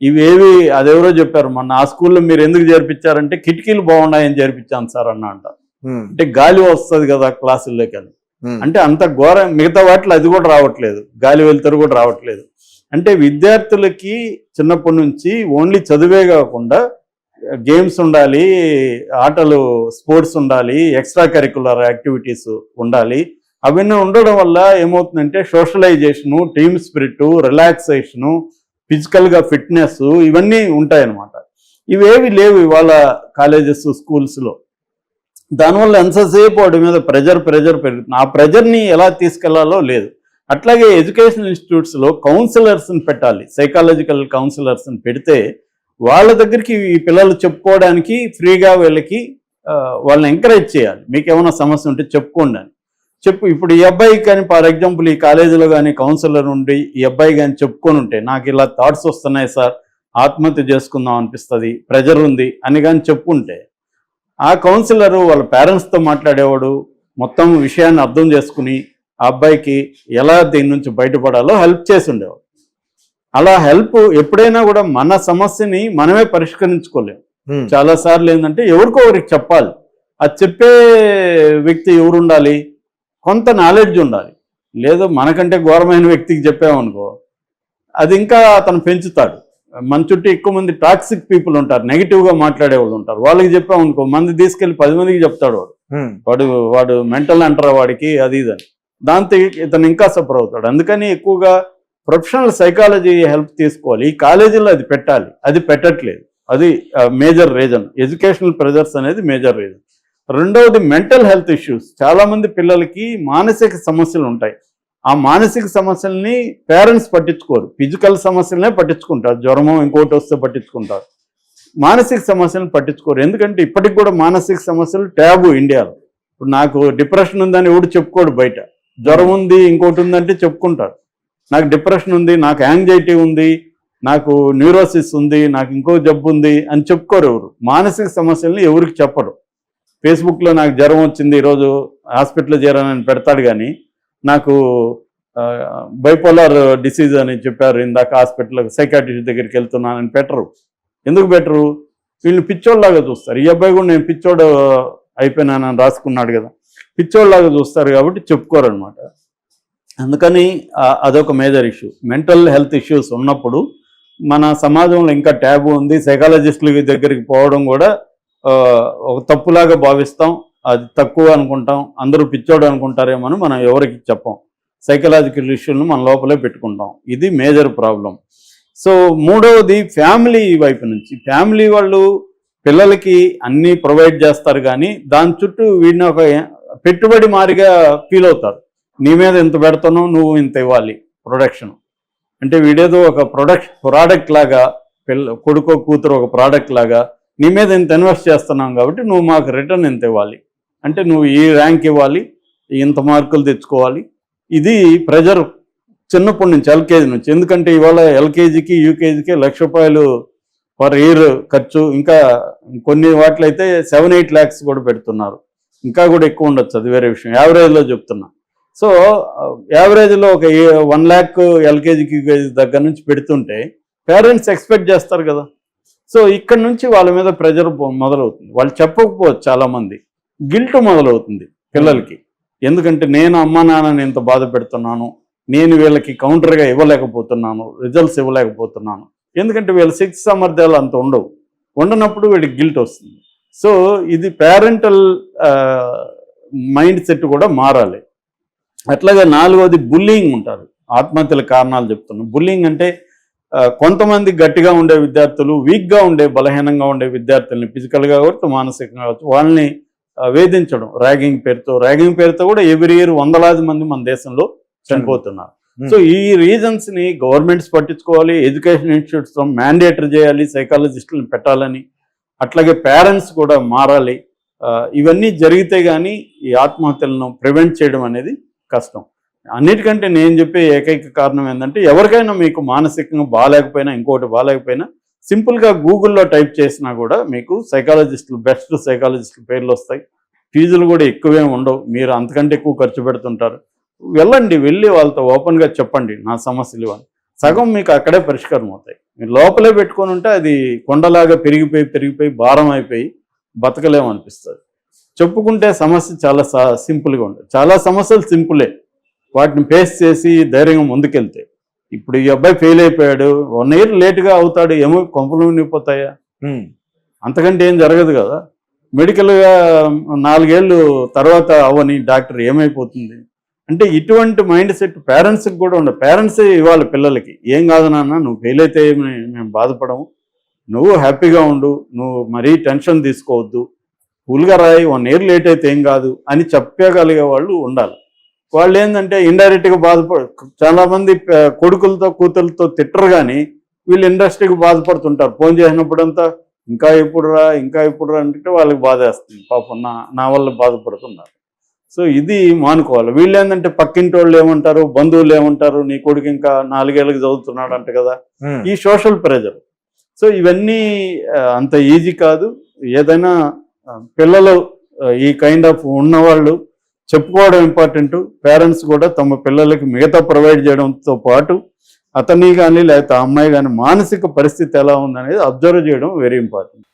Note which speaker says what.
Speaker 1: ఇవేవి అదెవరో చెప్పారు మొన్న ఆ స్కూల్లో మీరు ఎందుకు చేర్పించారంటే కిటికీలు బాగున్నాయని చేర్పించాను సార్ అంట. అంటే గాలి వస్తుంది కదా క్లాసుల్లోకి అని. అంటే అంత ఘోరం. మిగతా వాటిలో అది కూడా రావట్లేదు, గాలి వెలుతురు కూడా రావట్లేదు. అంటే విద్యార్థులకి చిన్నప్పటి నుంచి ఓన్లీ చదువే కాకుండా గేమ్స్ ఉండాలి, ఆటలు స్పోర్ట్స్ ఉండాలి, ఎక్స్ట్రా కరిక్యులర్ యాక్టివిటీస్ ఉండాలి. అవన్నీ ఉండడం వల్ల ఏమవుతుందంటే సోషలైజేషను, టీమ్ స్పిరిట్, రిలాక్సేషను, ఫిజికల్గా ఫిట్నెస్ ఇవన్నీ ఉంటాయన్నమాట. ఇవేవి లేవు ఇవాళ కాలేజెస్ స్కూల్స్లో. దానివల్ల ఎంతసేపు వాడి మీద ప్రెజర్ పెరుగుతుంది. ఆ ప్రెజర్ని ఎలా తీసుకెళ్లాలో లేదు. అట్లాగే ఎడ్యుకేషనల్ ఇన్స్టిట్యూట్స్లో కౌన్సిలర్స్ని పెట్టాలి, సైకాలజికల్ కౌన్సిలర్స్ని పెడితే వాళ్ళ దగ్గరికి ఈ పిల్లలు చెప్పుకోవడానికి ఫ్రీగా వీళ్ళకి వాళ్ళని ఎంకరేజ్ చేయాలి. మీకు ఏమైనా సమస్య ఉంటే చెప్పుకోండి అని చెప్పు. ఇప్పుడు ఈ అబ్బాయి కానీ ఫర్ ఎగ్జాంపుల్ ఈ కాలేజీలో కానీ కౌన్సిలర్ ఉండి ఈ అబ్బాయి కానీ చెప్పుకొని ఉంటే నాకు ఇలా థాట్స్ వస్తున్నాయి సార్, ఆత్మహత్య చేసుకుందాం అనిపిస్తుంది, ప్రెజర్ ఉంది అని కానీ చెప్పుకుంటే ఆ కౌన్సిలరు వాళ్ళ పేరెంట్స్తో మాట్లాడేవాడు, మొత్తం విషయాన్ని అర్థం చేసుకుని ఆ అబ్బాయికి ఎలా దీని నుంచి బయటపడాలో హెల్ప్ చేసి ఉండేవాడు. అలా హెల్ప్ ఎప్పుడైనా కూడా మన సమస్యని మనమే పరిష్కరించుకోలేము. చాలాసార్లు ఏంటంటే ఎవరికో ఒకరికి చెప్పాలి. అది చెప్పే వ్యక్తి ఎవరు ఉండాలి? కొంత నాలెడ్జ్ ఉండాలి. లేదు మనకంటే ఘోరమైన వ్యక్తికి చెప్పామనుకో అది ఇంకా అతను పెంచుతాడు. మన చుట్టూ ఎక్కువ మంది టాక్సిక్ పీపుల్ ఉంటారు, నెగిటివ్గా మాట్లాడే వాళ్ళు ఉంటారు. వాళ్ళకి చెప్పామనుకో మంది తీసుకెళ్ళి 10 మందికి చెప్తాడు వాడు మెంటల్ అంటారా వాడికి అది ఇదని. దాంతో ఇతను ఇంకా సఫర్ అవుతాడు. అందుకని ఎక్కువగా ప్రొఫెషనల్ సైకాలజీ హెల్ప్ తీసుకోవాలి. ఈ కాలేజీలో అది పెట్టాలి, అది పెట్టట్లేదు. అది మేజర్ రీజన్. ఎడ్యుకేషనల్ ప్రెజర్స్ అనేది మేజర్ రీజన్. రెండవది మెంటల్ హెల్త్ ఇష్యూస్. చాలామంది పిల్లలకి మానసిక సమస్యలు ఉంటాయి. ఆ మానసిక సమస్యల్ని పేరెంట్స్ పట్టించుకోరు, ఫిజికల్ సమస్యలనే పట్టించుకుంటారు. జ్వరమో ఇంకోటి వస్తే పట్టించుకుంటారు, మానసిక సమస్యలను పట్టించుకోరు. ఎందుకంటే ఇప్పటికి కూడా మానసిక సమస్యలు ట్యాబు ఇండియాలో. ఇప్పుడు నాకు డిప్రెషన్ ఉందని ఎవడు చెప్పుకోడు బయట. జ్వరం ఉంది ఇంకోటి ఉందంటే చెప్పుకుంటారు. నాకు డిప్రెషన్ ఉంది, నాకు యాంగ్జైటీ ఉంది, నాకు న్యూరోసిస్ ఉంది, నాకు ఇంకో జబ్బు ఉంది అని చెప్పుకోరు ఎవరు. మానసిక సమస్యల్ని ఎవరికి చెప్పరు. ఫేస్బుక్లో నాకు జ్వరం వచ్చింది ఈరోజు హాస్పిటల్లో చేరానని పెడతాడు, కానీ నాకు బైపోలార్ డిసీజ్ అని చెప్పారు ఇందాక హాస్పిటల్ సైకాట్రిస్ట్ దగ్గరికి వెళ్తున్నానని పెట్టరు. ఎందుకు పెట్టరు? వీళ్ళు పిచ్చోళ్ళలాగా చూస్తారు. ఈ అబ్బాయి కూడా నేను పిచ్చోడు అయిపోయినానని రాసుకున్నాడు కదా, పిచ్చోళ్ళలాగా చూస్తారు కాబట్టి చెప్పుకోరు అనమాట. అందుకని అదొక major issue. Mental health issues ఉన్నప్పుడు మన సమాజంలో ఇంకా ట్యాబు ఉంది. సైకాలజిస్టుల దగ్గరికి పోవడం కూడా ఒక తప్పులాగా భావిస్తాం, అది తక్కువ అనుకుంటాం, అందరూ పిచ్చోడు అనుకుంటారేమో అని మనం ఎవరికి చెప్పం. సైకలాజికల్ ఇష్యూలను మన లోపలే పెట్టుకుంటాం. ఇది మేజర్ ప్రాబ్లం. సో మూడవది ఫ్యామిలీ వైపు నుంచి. ఫ్యామిలీ వాళ్ళు పిల్లలకి అన్నీ ప్రొవైడ్ చేస్తారు, కానీ దాని చుట్టూ వీడిని ఒక పెట్టుబడి మారిగా ఫీల్ అవుతారు. నీ మీద ఇంత పెడతానో నువ్వు ఇంత ఇవ్వాలి ప్రొడక్షన్. అంటే వీడేదో ఒక ప్రోడక్ట్ లాగా, కొడుకో కూతురు ఒక ప్రోడక్ట్ లాగా నీ మీద ఇంత ఇన్వెస్ట్ చేస్తున్నాం కాబట్టి నువ్వు మాకు రిటర్న్ ఇంత ఇవ్వాలి, అంటే నువ్వు ఈ ర్యాంక్ ఇవ్వాలి, ఇంత మార్కులు తెచ్చుకోవాలి. ఇది ప్రెజర్ చిన్నప్పటి నుంచి, ఎల్కేజీ నుంచి. ఎందుకంటే ఇవాళ ఎల్కేజీకి యూకేజీకి ₹1,00,000 పర్ ఇయర్ ఖర్చు. ఇంకా కొన్ని వాటిలో అయితే 7-8 lakhs కూడా పెడుతున్నారు. ఇంకా కూడా ఎక్కువ ఉండొచ్చు, అది వేరే విషయం. యావరేజ్లో చెప్తున్నా. సో యావరేజ్లో ఒక 1 lakh ఎల్కేజీకి యూకేజీ దగ్గర నుంచి పెడుతుంటే పేరెంట్స్ ఎక్స్పెక్ట్ చేస్తారు కదా. సో ఇక్కడ నుంచి వాళ్ళ మీద ప్రెజర్ మొదలవుతుంది. వాళ్ళు చెప్పకపోవచ్చు, చాలామంది గిల్ట్ మొదలవుతుంది పిల్లలకి. ఎందుకంటే నేను అమ్మా నాన్నని ఎంత బాధ పెడుతున్నాను, నేను వీళ్ళకి కౌంటర్గా ఇవ్వలేకపోతున్నాను, రిజల్ట్స్ ఇవ్వలేకపోతున్నాను. ఎందుకంటే వీళ్ళ శక్తి సామర్థ్యాలు అంత ఉండనప్పుడు వీళ్ళకి గిల్ట్ వస్తుంది. సో ఇది పేరెంటల్ మైండ్ సెట్ కూడా మారాలి. అట్లాగే నాలుగవది బుల్లింగ్ ఉంటారు. ఆత్మహత్యల కారణాలు చెప్తున్నాను. బుల్లింగ్ అంటే కొంతమంది గట్టిగా ఉండే విద్యార్థులు, వీక్గా ఉండే, బలహీనంగా ఉండే విద్యార్థుల్ని ఫిజికల్గా కావచ్చు, మానసికంగా కావచ్చు, వాళ్ళని వేధించడం ర్యాగింగ్ పేరుతో కూడా ఎవ్రీ ఇయర్ వందలాది మంది మన దేశంలో చనిపోతున్నారు. సో ఈ రీజన్స్ని గవర్నమెంట్స్ పట్టించుకోవాలి, ఎడ్యుకేషన్ ఇన్స్టిట్యూట్స్ మ్యాండేటరీ చేయాలి, సైకాలజిస్టులను పెట్టాలని. అట్లాగే పేరెంట్స్ కూడా మారాలి. ఇవన్నీ జరిగితే కానీ ఈ ఆత్మహత్యలను ప్రివెంట్ చేయడం అనేది కష్టం. అన్నిటికంటే నేను చెప్పే ఏకైక కారణం ఏంటంటే, ఎవరికైనా మీకు మానసికంగా బాగాలేకపోయినా, ఇంకోటి బాగాలేకపోయినా సింపుల్గా గూగుల్లో టైప్ చేసినా కూడా మీకు సైకాలజిస్టులు, బెస్ట్ సైకాలజిస్టుల పేర్లు వస్తాయి. ఫీజులు కూడా ఎక్కువేం ఉండవు, మీరు అంతకంటే ఎక్కువ ఖర్చు పెడుతుంటారు. వెళ్ళి వాళ్ళతో ఓపెన్గా చెప్పండి నా సమస్యలు అని. సగం మీకు అక్కడే పరిష్కారం అవుతాయి. మీరు లోపలే పెట్టుకొని ఉంటే అది కొండలాగా పెరిగిపోయి భారం అయిపోయి బతకలేమనిపిస్తుంది. చెప్పుకుంటే సమస్య చాలా సింపుల్గా ఉంటుంది. చాలా సమస్యలు సింపులే, వాటిని ఫేస్ చేసి ధైర్యంగా ముందుకెళ్తే. ఇప్పుడు ఈ అబ్బాయి ఫెయిల్ అయిపోయాడు, 1 year లేటుగా అవుతాడు, ఏమో కొంపలు ఉండిపోతాయా? అంతకంటే ఏం జరగదు కదా. మెడికల్గా 4 ఏళ్ళు తర్వాత అవని డాక్టర్ ఏమైపోతుంది అంటే ఇటువంటి మైండ్ సెట్ పేరెంట్స్కి కూడా ఉండదు. పేరెంట్సే ఇవ్వాలి పిల్లలకి, ఏం కాదు నాన్న, నువ్వు ఫెయిల్ అయితే మేము బాధపడము, నువ్వు హ్యాపీగా ఉండు, నువ్వు మరీ టెన్షన్ తీసుకోవద్దు, కూల్గా రాయి, 1 year లేట్ అయితే ఏం కాదు అని చెప్పగలిగే వాళ్ళు ఉండాలి. వాళ్ళు ఏంటంటే ఇండైరెక్ట్గా చాలామంది కొడుకులతో కూతురులతో తిట్టరు, కానీ వీళ్ళు ఇండస్ట్రీకి బాధపడుతుంటారు. ఫోన్ చేసినప్పుడంతా ఇంకా ఎప్పుడు రా అంటే వాళ్ళకి బాధ వేస్తుంది, పాపం నా వల్ల బాధపడుతున్నారు. సో ఇది మానుకోవాలి. వీళ్ళు ఏంటంటే పక్కింటి వాళ్ళు ఏమంటారు, బంధువులు ఏమంటారు, నీ కొడుకు ఇంకా 4 ఏళ్ళకి చదువుతున్నాడు అంట కదా, ఈ సోషల్ ప్రెజర్. సో ఇవన్నీ అంత ఈజీ కాదు. ఏదైనా పిల్లలు ఈ కైండ్ ఆఫ్ ఉన్నవాళ్ళు చెప్పుకోవడం ఇంపార్టెంట్. పేరెంట్స్ కూడా తమ పిల్లలకి మిగతా ప్రొవైడ్ చేయడంతో పాటు అతన్ని కానీ లేకపోతే ఆ అమ్మాయి కానీ మానసిక పరిస్థితి ఎలా ఉందనేది అబ్జర్వ్ చేయడం వెరీ ఇంపార్టెంట్.